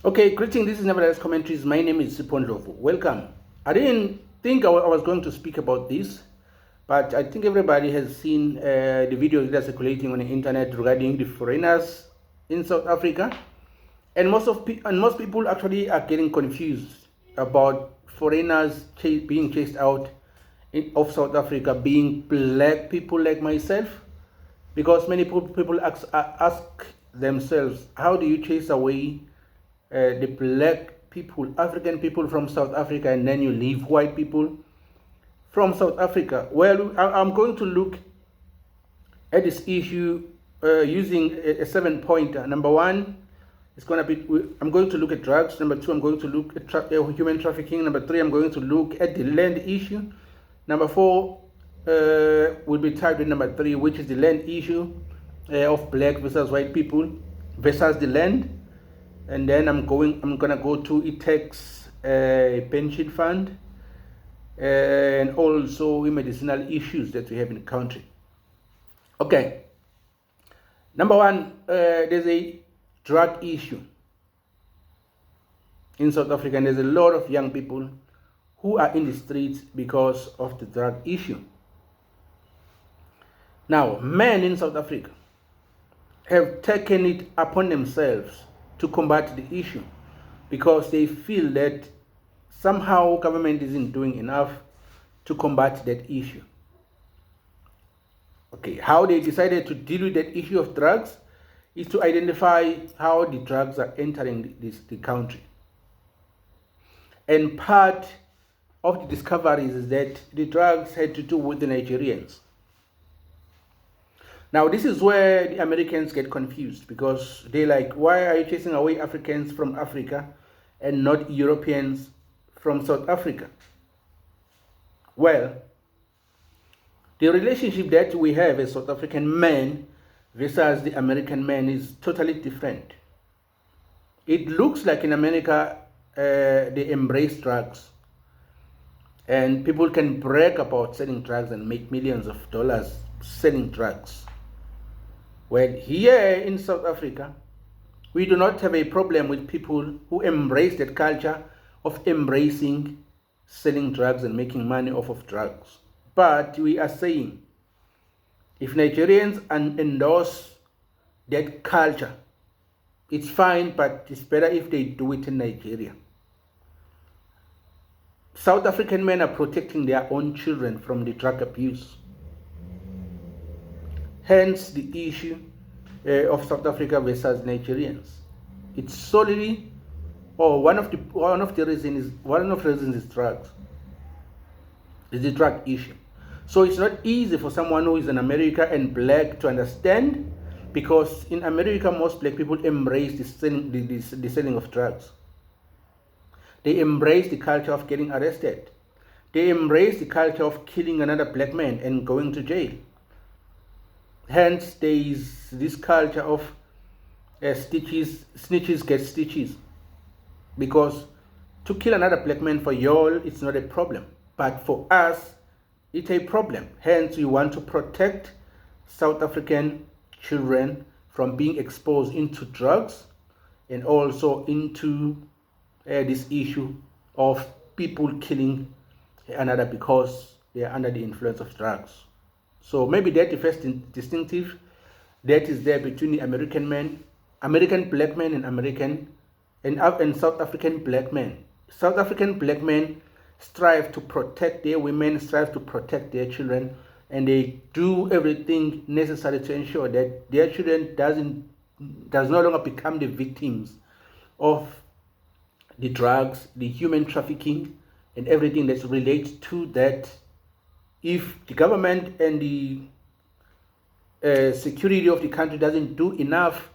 Okay, greeting. This is Nevertheless Commentaries. My name is Sipon Lovu. Welcome. I didn't think I was going to speak about this, but I think everybody has seen the videos that are circulating on the internet regarding the foreigners in South Africa, and most people actually are getting confused about foreigners being chased out of South Africa, being black people like myself, because many people ask themselves, how do you chase away the black people, African people from South Africa, and then you leave white people from South Africa? Well, I'm going to look at this issue using a 7-pointer. Number one, I'm going to look at drugs. Number two, I'm going to look at human trafficking. Number three, I'm going to look at the land issue. Number four will be tied with number three, which is the land issue of black versus white people versus the land. And then I'm gonna go to tax pension fund and also medicinal issues that we have in the country. Okay. Number one, there's a drug issue in South Africa, and there's a lot of young people who are in the streets because of the drug issue. Now, men in South Africa have taken it upon themselves to combat the issue because they feel that somehow government isn't doing enough to combat that issue. Okay, how they decided to deal with that issue of drugs is to identify how the drugs are entering the country. And part of the discoveries is that the drugs had to do with the Nigerians. Now, this is where the Americans get confused because they're like, why are you chasing away Africans from Africa and not Europeans from South Africa? Well, the relationship that we have as South African men versus the American men is totally different. It looks like in America, they embrace drugs and people can brag about selling drugs and make millions of dollars selling drugs. Well, here in South Africa, we do not have a problem with people who embrace that culture of embracing selling drugs and making money off of drugs. But we are saying, if Nigerians endorse that culture, it's fine, but it's better if they do it in Nigeria. South African men are protecting their own children from the drug abuse. Hence the issue of South Africa versus Nigerians. It's solely, or one of the reasons is drugs. It's the drug issue. So it's not easy for someone who is in America and black to understand, because in America most black people embrace the selling of drugs. They embrace the culture of getting arrested. They embrace the culture of killing another black man and going to jail. Hence, there is this culture of snitches get stitches. Because to kill another black man for y'all, it's not a problem. But for us, it's a problem. Hence, we want to protect South African children from being exposed into drugs and also into this issue of people killing another because they are under the influence of drugs. So maybe that's the first distinctive that is there between the American men, American black men, and South African black men. South African black men strive to protect their women, strive to protect their children, and they do everything necessary to ensure that their children does no longer become the victims of the drugs, the human trafficking, and everything that relates to that. If the government and the security of the country doesn't do enough,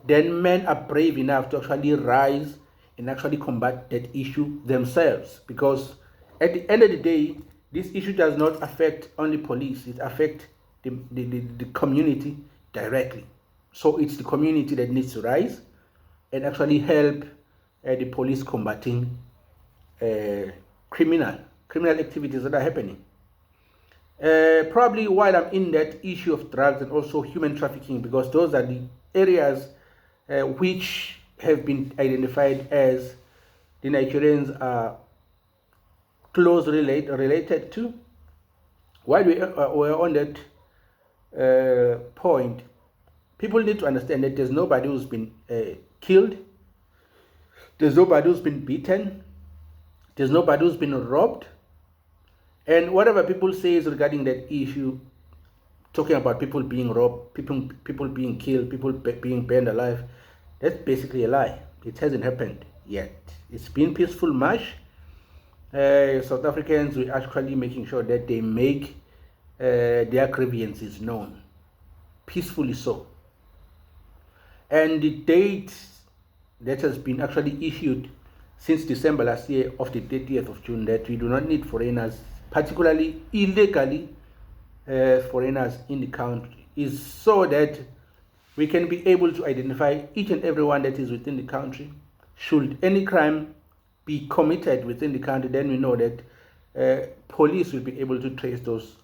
then men are brave enough to actually rise and actually combat that issue themselves. Because at the end of the day, this issue does not affect only police, it affects the community directly. So it's the community that needs to rise and actually help the police combating criminal activities that are happening. Probably while I'm in that issue of drugs and also human trafficking, because those are the areas which have been identified as the Nigerians are closely related to. While we're on that point, people need to understand that there's nobody who's been killed, there's nobody who's been beaten, there's nobody who's been robbed. And whatever people say is regarding that issue, talking about people being robbed, people being killed, people being burned alive, that's basically a lie. It hasn't happened yet. It's been peaceful march. South Africans were actually making sure that they make their grievances known, peacefully so. And the date that has been actually issued since December last year of the 30th of June, that we do not need foreigners, particularly illegally foreigners in the country, is so that we can be able to identify each and everyone that is within the country. Should any crime be committed within the country, then we know that police will be able to trace those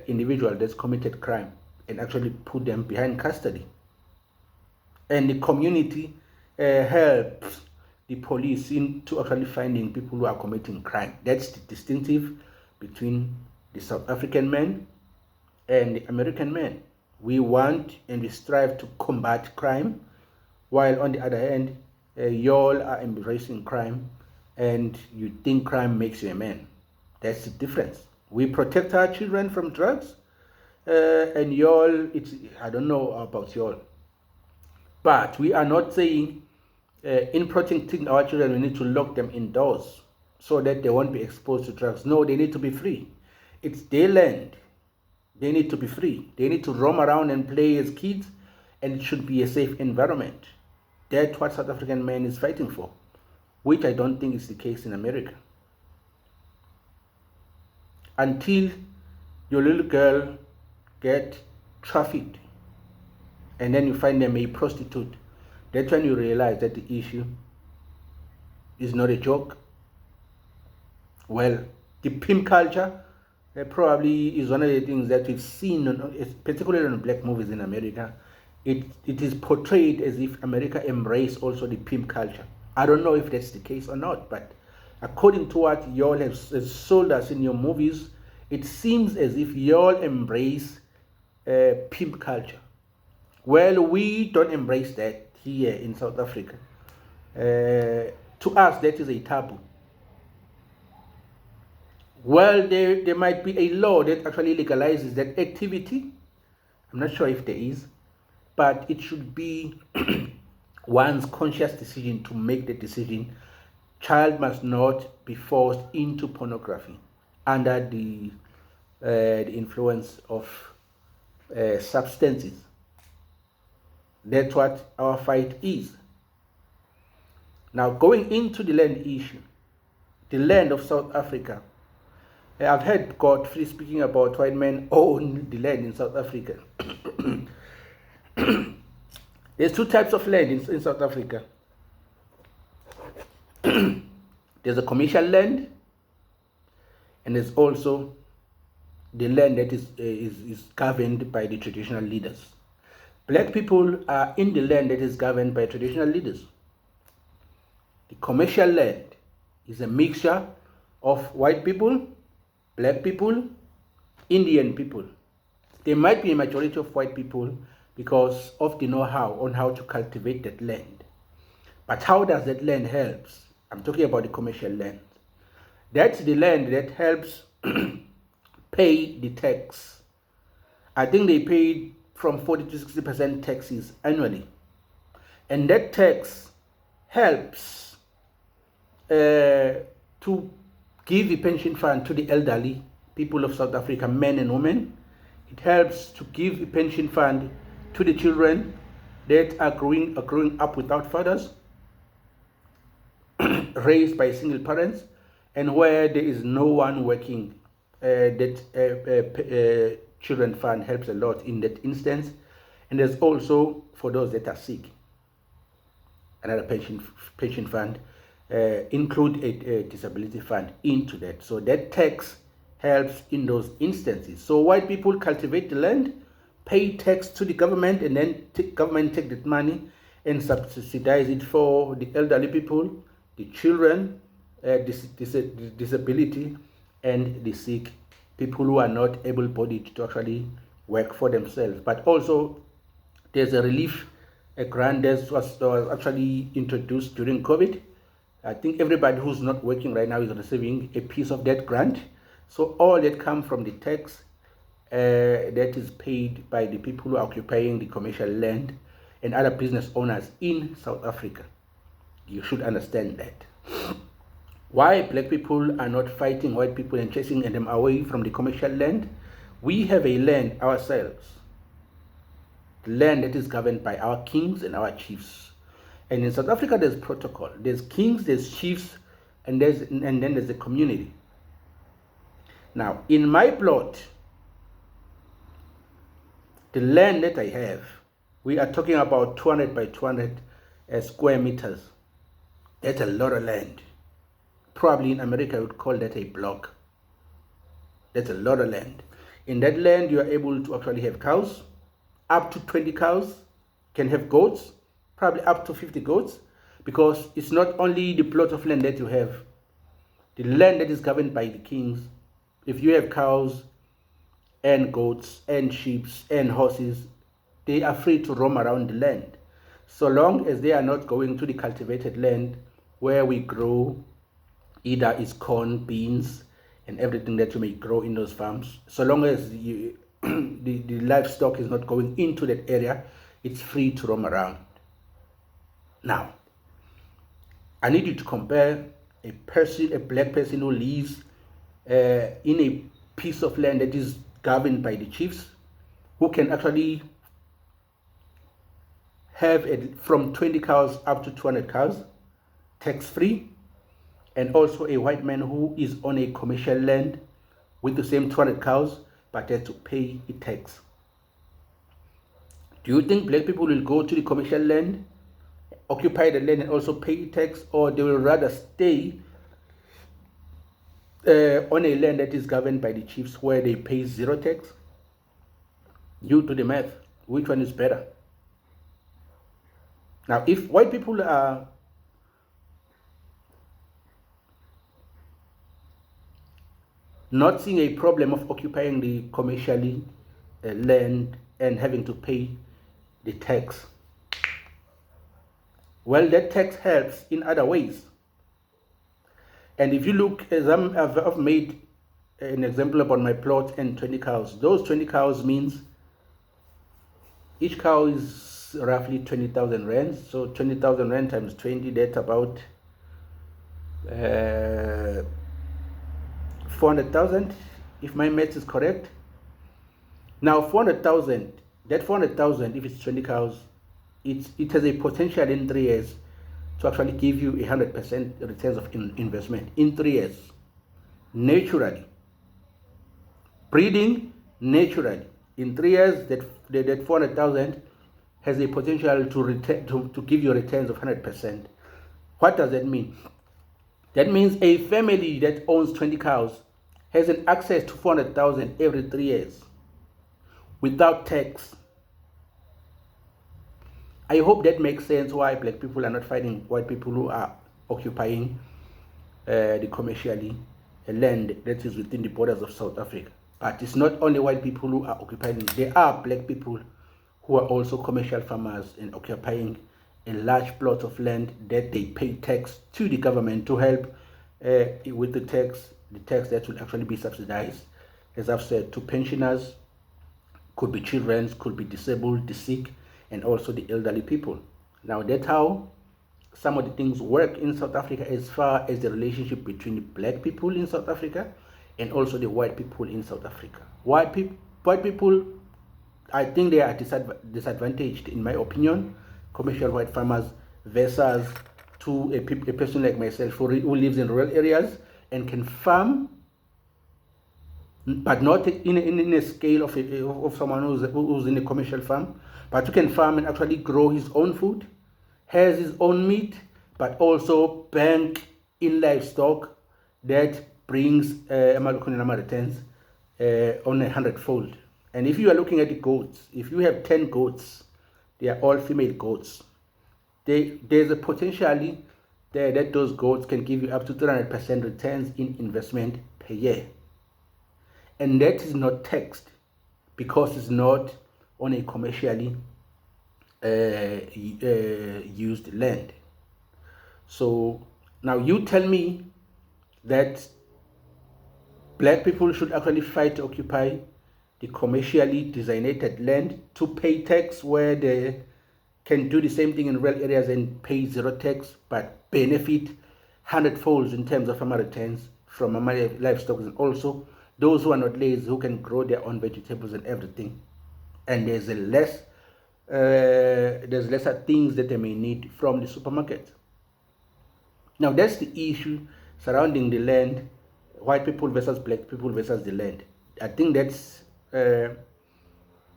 individuals that's committed crime and actually put them behind custody. And the community helps the police into actually finding people who are committing crime. That's the distinctive between the South African man and the American man. We want and we strive to combat crime, while on the other hand, y'all are embracing crime and you think crime makes you a man. That's the difference. We protect our children from drugs, and y'all, I don't know about y'all, but we are not saying in protecting our children we need to lock them indoors so that they won't be exposed to drugs. No, they need to be free. It's their land. They need to be free. They need to roam around and play as kids, and it should be a safe environment. That's what South African man is fighting for, which I don't think is the case in America. Until your little girl get trafficked and then you find them a prostitute, that's when you realize that the issue is not a joke. Well, the pimp culture probably is one of the things that we've seen, particularly on black movies in America. It is portrayed as if America embraced also the pimp culture. I don't know if that's the case or not, but according to what y'all have sold us in your movies, it seems as if y'all embrace pimp culture. Well, we don't embrace that here in South Africa. To us, that is a taboo. Well, there might be a law that actually legalizes that activity. I'm not sure if there is, but it should be one's conscious decision to make the decision. Child must not be forced into pornography under the influence of substances. That's what our fight is. Now, going into the land issue, the land of South Africa, I've heard Godfrey speaking about white men own the land in South Africa. There's two types of land in South Africa. There's a commercial land, and there's also the land that is governed by the traditional leaders. Black people are in the land that is governed by traditional leaders. The commercial land is a mixture of white people, black people, Indian people. There might be a majority of white people because of the know-how on how to cultivate that land. But how does that land help? I'm talking about the commercial land. That's the land that helps pay the tax. I think they paid from 40 to 60% taxes annually. And that tax helps to give the pension fund to the elderly people of South Africa, men and women. It helps to give a pension fund to the children that are growing up without fathers, raised by single parents, and where there is no one working. That children fund helps a lot in that instance. And there's also for those that are sick, another pension fund. Include a disability fund into that. So that tax helps in those instances. So white people cultivate the land, pay tax to the government, and then government take that money and subsidize it for the elderly people, the children, disability, and the sick, people who are not able-bodied to actually work for themselves. But also, there's a relief, a grant that was actually introduced during COVID. I think everybody who's not working right now is receiving a piece of that grant. So all that comes from the tax that is paid by the people who are occupying the commercial land and other business owners in South Africa. You should understand that. Why black people are not fighting white people and chasing them away from the commercial land? We have a land ourselves, the land that is governed by our kings and our chiefs. And in South Africa, there's protocol. There's kings, there's chiefs, and then there's a community. Now, in my plot, the land that I have, we are talking about 200 by 200 square meters. That's a lot of land. Probably in America, I would call that a block. That's a lot of land. In that land, you are able to actually have cows, up to 20 cows, can have goats, probably up to 50 goats, because it's not only the plot of land that you have, the land that is governed by the kings. If you have cows and goats and sheep and horses, they are free to roam around the land, so long as they are not going to the cultivated land where we grow either it's corn, beans, and everything that you may grow in those farms. So long as the livestock is not going into that area, it's free to roam around. Now, I need you to compare a black person who lives in a piece of land that is governed by the chiefs, who can actually have from 20 cows up to 200 cows, tax-free, and also a white man who is on a commercial land with the same 200 cows, but has to pay a tax. Do you think black people will go to the commercial land, occupy the land, and also pay tax, or they will rather stay on a land that is governed by the chiefs where they pay zero tax? You do the math. Which one is better? Now, if white people are not seeing a problem of occupying the commercially land and having to pay the tax, well, that tax helps in other ways. And if you look, as I've made an example about my plot and 20 cows. Those 20 cows means each cow is roughly 20,000 rands. So 20,000 rand times 20, that's about 400,000, if my math is correct. Now 400,000, that 400,000, if it's 20 cows, it has a potential in 3 years to actually give you 100% returns of investment in 3 years, naturally. Breeding naturally. In 3 years, that 400,000 has a potential to give you returns of 100%. What does that mean? That means a family that owns 20 cows has an access to 400,000 every 3 years without tax. I hope that makes sense why black people are not fighting white people who are occupying the commercially land that is within the borders of South Africa. But it's not only white people who are occupying, there are black people who are also commercial farmers and occupying a large plot of land that they pay tax to the government to help with the tax that will actually be subsidized, as I've said, to pensioners, could be children, could be disabled, the sick, and also the elderly people. Now, that's how some of the things work in South Africa as far as the relationship between the black people in South Africa and also the white people in South Africa. White people, I think they are disadvantaged, in my opinion, commercial white farmers versus to a person like myself who lives in rural areas and can farm, but not in a scale of someone who's in a commercial farm, but who can farm and actually grow his own food, has his own meat, but also bank in livestock that brings returns on 100-fold. And if you are looking at the goats, if you have 10 goats, they are all female goats. there's a potentially there that those goats can give you up to 300% returns in investment per year. And that is not taxed because it's not on a commercially used land. So now you tell me that black people should actually fight to occupy the commercially designated land to pay tax, where they can do the same thing in rural areas and pay zero tax, but benefit hundredfolds in terms of farmer returns from livestock, and also those who are not lazy, who can grow their own vegetables and everything. And there's lesser things that they may need from the supermarket. Now that's the issue surrounding the land, white people versus black people versus the land. I think that's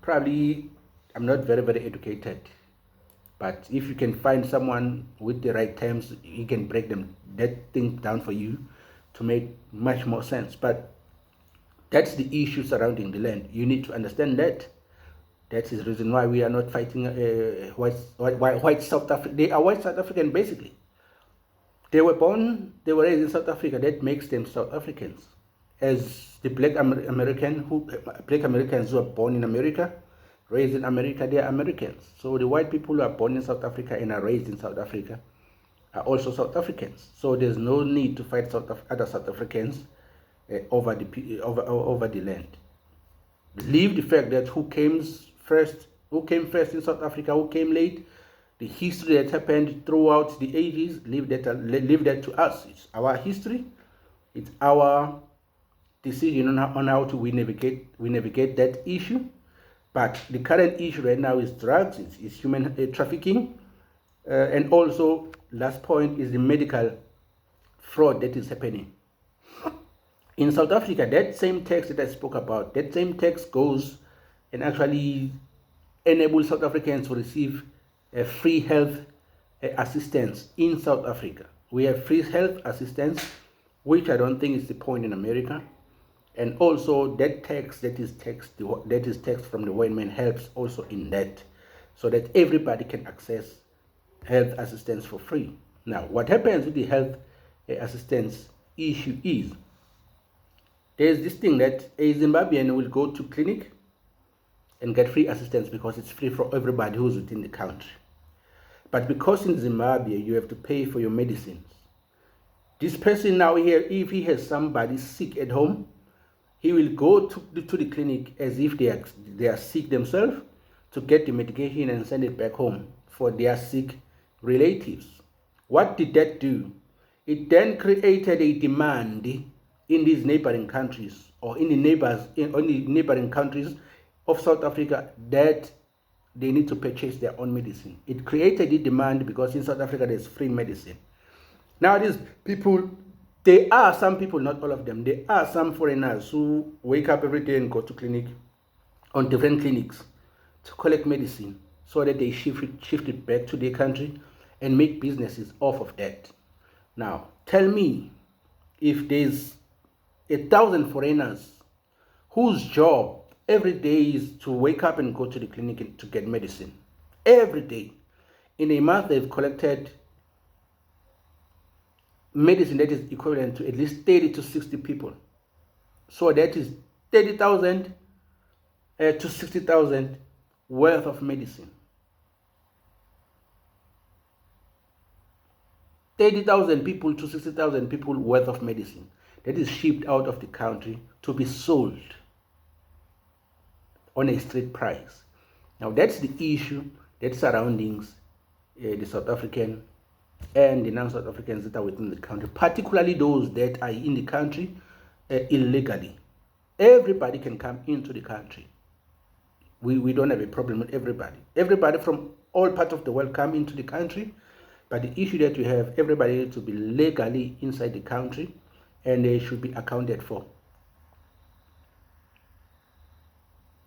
probably, I'm not very educated, but if you can find someone with the right terms, he can break that thing down for you to make much more sense. But that's the issue surrounding the land. You need to understand that. That is the reason why we are not fighting white South Africa. They are white South African basically. They were raised in South Africa. That makes them South Africans. As the black Americans who are born in America, raised in America, they are Americans. So the white people who are born in South Africa and are raised in South Africa are also South Africans. So there's no need to fight other South Africans over the land. Leave the fact that who came first in South Africa, who came late, the history that happened throughout the ages, leave that to us. It's our history. It's our decision on how to we navigate that issue. But the current issue right now is drugs, it's human trafficking, and also last point is the medical fraud that is happening. In South Africa, that same tax that I spoke about, that same tax goes and actually enables South Africans to receive free health assistance in South Africa. We have free health assistance, which I don't think is the point in America. And also that tax that is taxed from the white man helps also in that, so that everybody can access health assistance for free. Now, what happens with the health assistance issue is, there's this thing that a Zimbabwean will go to clinic and get free assistance because it's free for everybody who's within the country. But because in Zimbabwe you have to pay for your medicines, this person now here, if he has somebody sick at home, he will go to the clinic as if they are sick themselves, to get the medication and send it back home for their sick relatives. What did that do? It then created a demand in these neighboring countries, or in the neighboring countries of South Africa, that they need to purchase their own medicine. It created a demand because in South Africa there's free medicine. Now these people, there are some people, not all of them, there are some foreigners who wake up every day and go to clinic, on different clinics, to collect medicine, so that they shift it back to their country and make businesses off of that. Now, tell me, if there's 1,000 foreigners whose job every day is to wake up and go to the clinic to get medicine, every day, in a month they've collected medicine that is equivalent to at least 30 to 60 people. So that is 30,000 to 60,000 worth of medicine. 30,000 people to 60,000 people worth of medicine that is shipped out of the country to be sold on a street price. Now that's the issue that surroundings the South African and the non-South Africans that are within the country, particularly those that are in the country illegally. Everybody can come into the country. We don't have a problem with everybody. Everybody from all parts of the world come into the country, but the issue that we have, everybody needs to be legally inside the country, and they should be accounted for,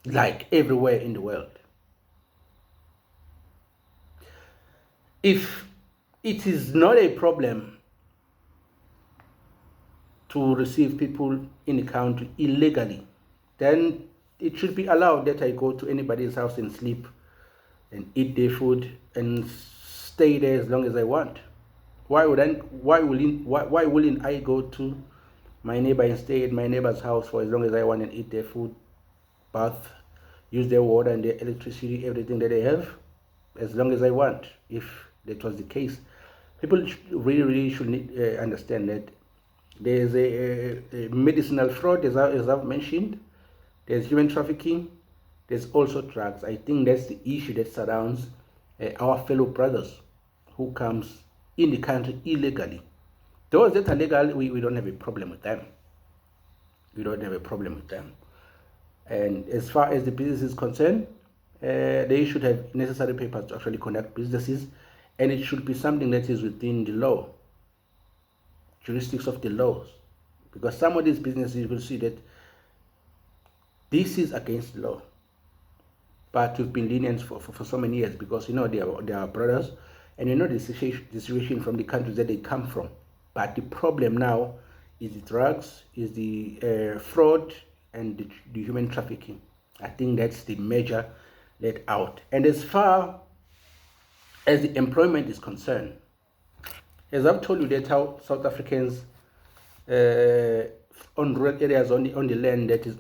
like everywhere in the world. If it is not a problem to receive people in the country illegally, then it should be allowed that I go to anybody's house and sleep and eat their food and stay there as long as I want. Why wouldn't I go to my neighbor and stay at my neighbor's house for as long as I want and eat their food, bath, use their water and their electricity, everything that they have, as long as I want? If that was the case, people really should understand that there's a medicinal fraud, as I've mentioned. There's human trafficking. There's also drugs. I think that's the issue that surrounds our fellow brothers who comes in the country illegally. Those that are legal, we don't have a problem with them. We don't have a problem with them. And as far as the business is concerned, they should have necessary papers to actually conduct businesses, and it should be something that is within the law, jurisdiction of the laws. Because some of these businesses, you will see that this is against the law. But we've been lenient for so many years because, they are brothers, and the situation from the countries that they come from. But the problem now is the drugs, is the fraud, and the human trafficking. I think that's the measure let out. And as far as the employment is concerned, as I've told you, that's how South Africans on rural areas, on the land that is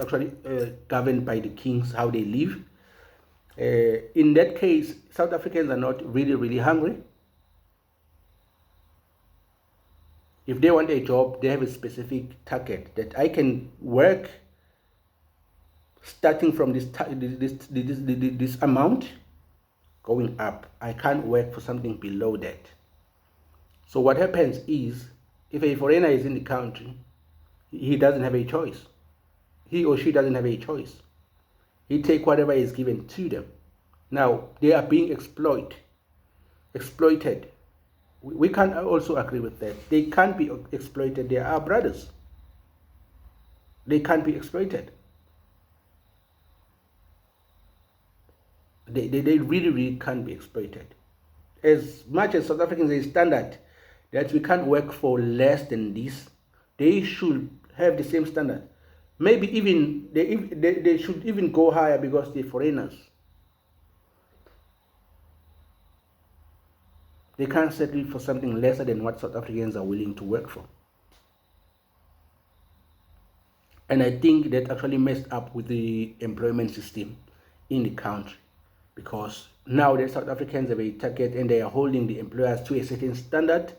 actually governed by the kings, how they live. In that case, South Africans are not really hungry. If they want a job, they have a specific target that I can work starting from this amount going up. I can't work for something below that. So what happens is, if a foreigner is in the country, he doesn't have a choice. He or she doesn't have a choice. He take whatever is given to them. Now, they are being exploited. We can also agree with that. They can't be exploited. They are our brothers. They can't be exploited. They really can't be exploited. As much as South Africans is standard that we can't work for less than this, they should have the same standard. Maybe even they should even go higher because they're foreigners. They can't settle for something lesser than what South Africans are willing to work for. And I think that actually messed up with the employment system in the country, because now the South Africans have a target and they are holding the employers to a certain standard.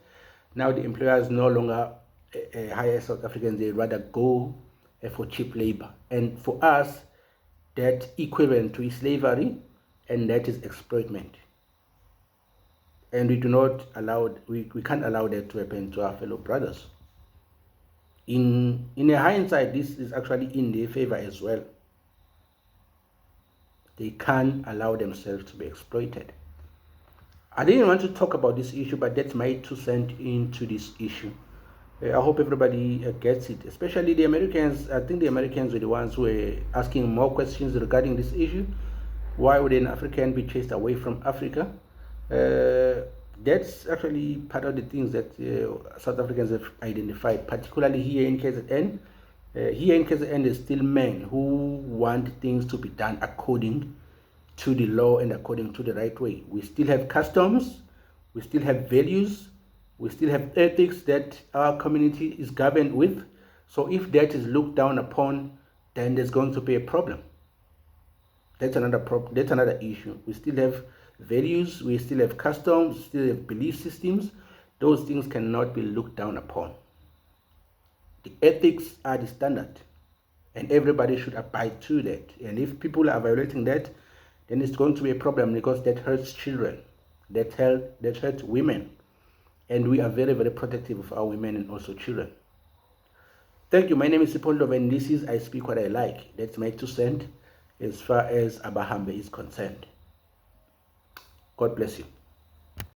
Now the employers no longer hire South Africans, they rather go for cheap labor. And for us, that's equivalent to slavery, and that is exploitment. And we do not allow, we can't allow that to happen to our fellow brothers. In a hindsight, this is actually in their favor as well. They can't allow themselves to be exploited. I didn't want to talk about this issue, but that's my 2 cents into this issue. I hope everybody gets it, especially the Americans. I think the Americans were the ones who were asking more questions regarding this issue. Why would an African be chased away from Africa? That's actually part of the things that South Africans have identified, particularly here in KZN. Here in KZN, there's still men who want things to be done according to the law and according to the right way. We still have customs, we still have values, we still have ethics that our community is governed with. So if that is looked down upon, then there's going to be a problem. That's another issue. We still have values, we still have customs, we still have belief systems. Those things cannot be looked down upon. The ethics are the standard, and everybody should abide to that. And if people are violating that, then it's going to be a problem, because that hurts children, that hurts women, and we are very protective of our women and also children. Thank you. My name is Sipondov, and this is I Speak What I Like. That's my 2 cents as far as Abahambe is concerned. God bless you.